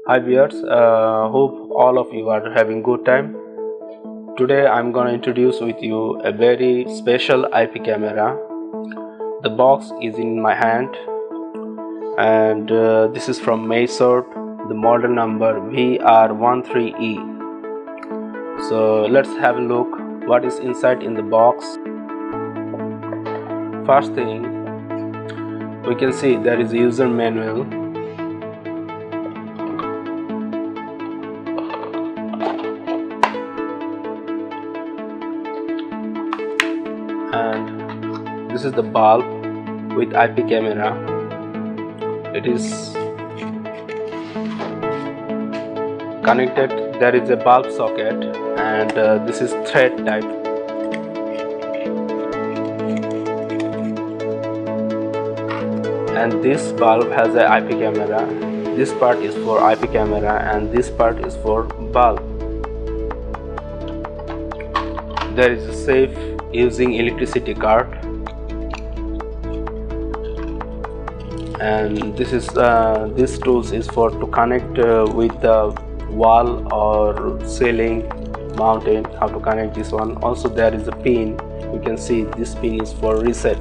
Hi viewers, hope all of you are having good time. Today I'm gonna introduce with you a very special IP camera. The box is in my hand and this is from Maysorp, the model number VR13E. So let's have a look what is inside in the box. First thing, we can see there is a user manual. And this is the bulb with IP camera. It is connected. There is a bulb socket and this is thread type. And this bulb has a IP camera. This part is for IP camera and this part is for bulb. There is a safe using electricity card, and this tools is for to connect with the wall or ceiling, mountain. How to connect this one? Also there is a pin. You can see this pin is for reset.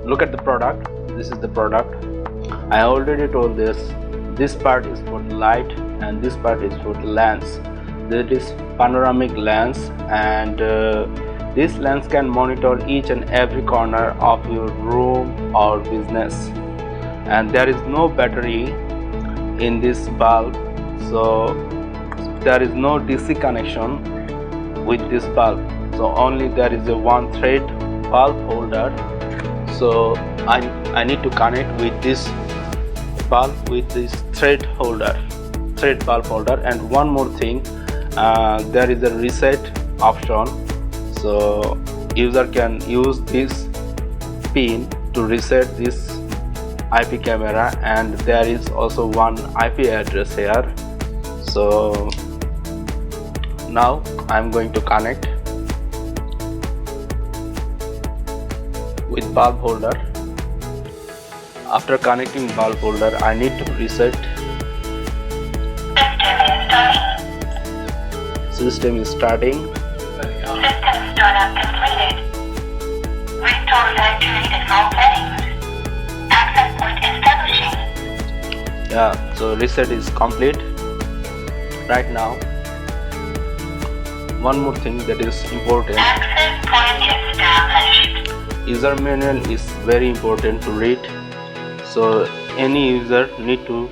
Look at the product. This is the product. I already told this part is for the light and this part is for the lens. That is panoramic lens, and this lens can monitor each and every corner of your room or business. And there is no battery in this bulb, so there is no DC connection with this bulb. So only there is a one thread bulb holder. So I need to connect with this bulb with this thread bulb holder. And one more thing, there is a reset option, so user can use this pin to reset this IP camera. And there is also one IP address here. So now I'm going to connect with bulb holder. After connecting bulb holder, I need to reset. System is starting. System startup completed. Restore factory default settings. Access point establishing. Yeah, so reset is complete. Right now, one more thing that is important. Access point established. User manual is very important to read. So any user need to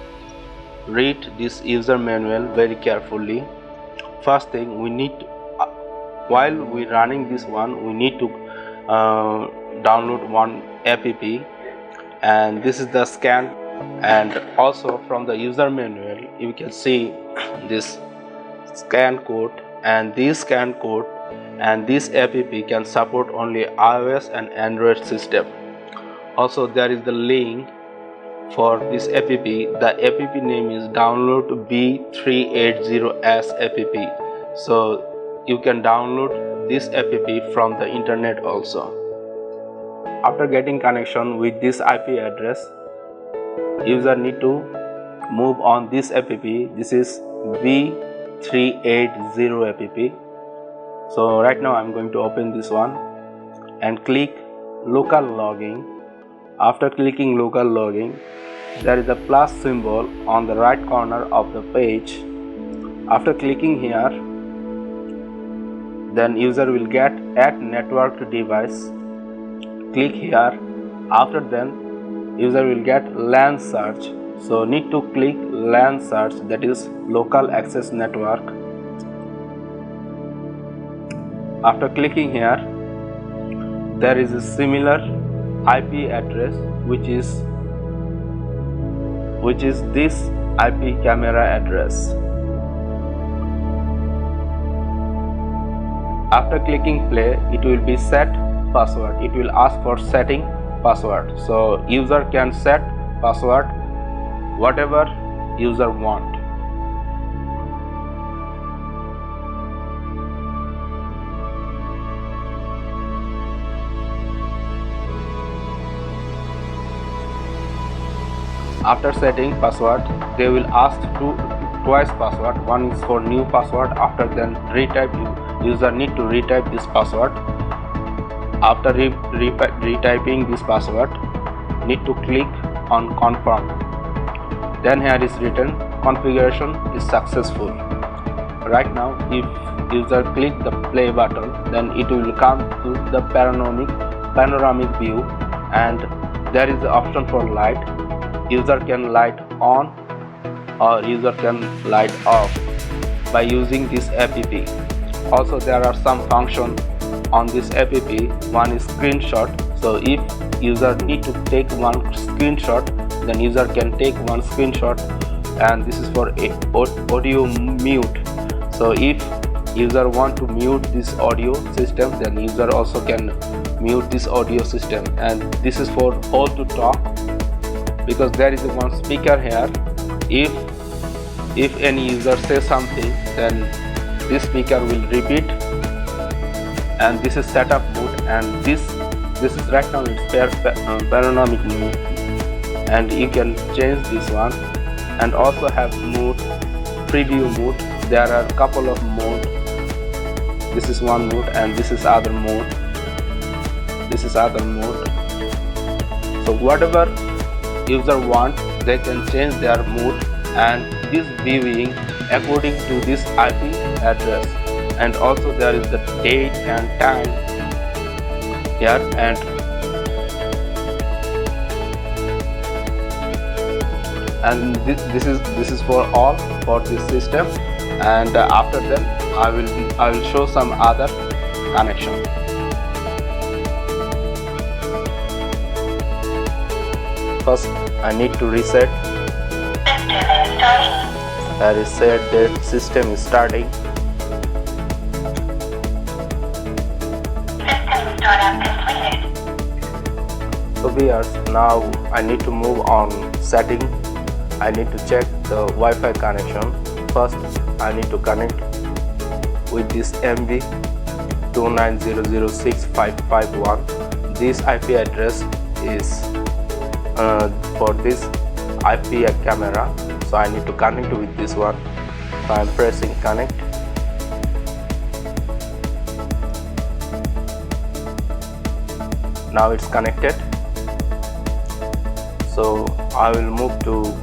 read this user manual very carefully. First thing, we need to, while we running this one, we need to download one app, and this is the scan. And also from the user manual you can see this scan code, and this scan code and this app can support only iOS and Android system. Also there is the link for this app. The app name is download B380S app. So you can download this app from the internet also. After getting connection with this IP address, user need to move on this app. This is B380 app. So right now I'm going to open this one and click local logging. After clicking local logging, there is a plus symbol on the right corner of the page. After clicking here, then user will get add network device. Click here. After then user will get LAN search. So need to click LAN search, that is local access network. After clicking here, there is a similar IP address which is this IP camera address. After clicking play, it will be set password. It will ask for setting password. So user can set password whatever user want. After setting password, they will ask twice password. One is for new password. After then user need to retype this password. After retyping this password, need to click on confirm. Then here is written configuration is successful. Right now, if user click the play button, then it will come to the panoramic view, and there is the option for light. User can light on or user can light off by using this app. Also, there are some functions on this app. One is screenshot. So if user need to take one screenshot, then user can take one screenshot, and this is for audio mute. So if user want to mute this audio system, then user also can mute this audio system. And this is for all to talk, because there is one speaker here. If any user says something, then this speaker will repeat. And this is setup mode, and this is right now in panoramic mode, and you can change this one. And also have mode, preview mode. There are a couple of modes. This is one mode, and this is other mode. This is other mode. So whatever user want, they can change their mode, and this viewing according to this IP address. And also there is the date and time here, and this is for all for this system. And after that I will show some other connection. First I need to reset. I reset that system is starting. System startup completed. So viewers, now I need to move on setting. I need to check the Wi-Fi connection. First I need to connect with this MV 29006.551. This IP address is for this IP camera, so I need to connect with this one. So I'm pressing connect. Now it's connected. So I will move to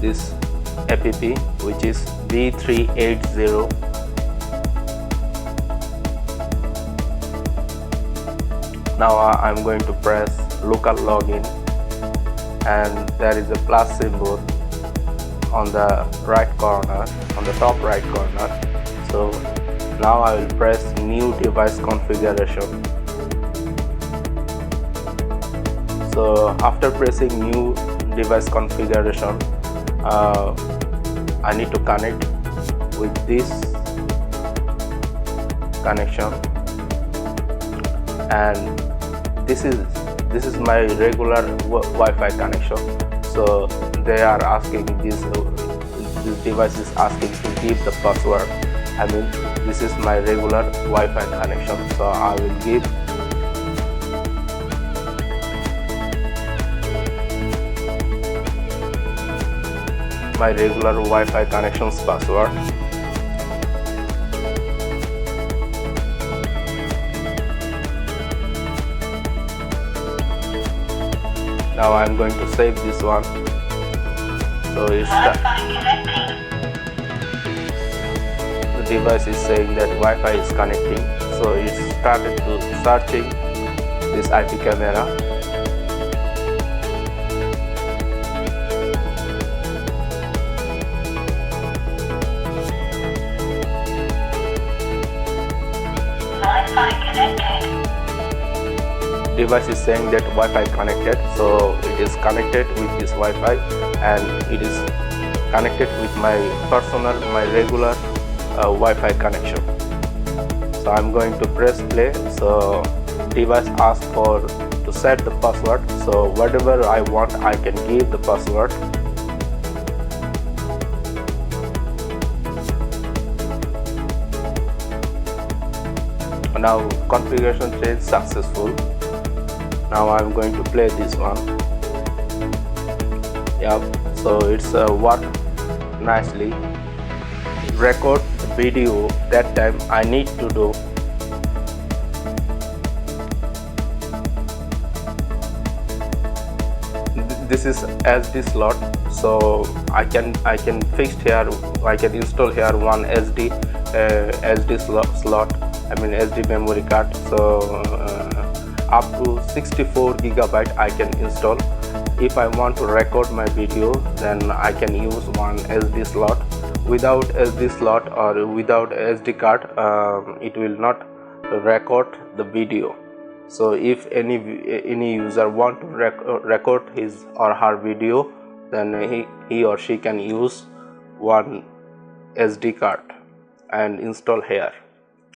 this app, which is V380. Now I'm going to press local login, and there is a plus symbol on the right corner, on the top right corner. So now I will press new device configuration. So after pressing new device configuration, I need to connect with this connection, and this is my regular Wi-Fi connection. So they are asking this device is asking to give the password. I mean, this is my regular Wi-Fi connection, so I will give my regular Wi-Fi connections password. Now I'm going to save this one. So it's the device is saying that Wi-Fi is connecting. So it started to searching this IP camera. Wi-Fi connected. Device is saying that Wi-Fi connected, so it is connected with this Wi-Fi, and it is connected with my regular Wi-Fi connection. So I'm going to press play. So device asks to set the password. So whatever I want, I can give the password. Now configuration change successful. Now I'm going to play this one. Yep. so it's work nicely. Record the video that time I need to do. This is SD slot, so I can fix here, I can install here one SD slot, I mean SD memory card. So up to 64 GB I can install. If I want to record my video, then I can use one SD slot. Without SD slot or without SD card, it will not record the video. So if any user want to record his or her video, then he or she can use one SD card and install here.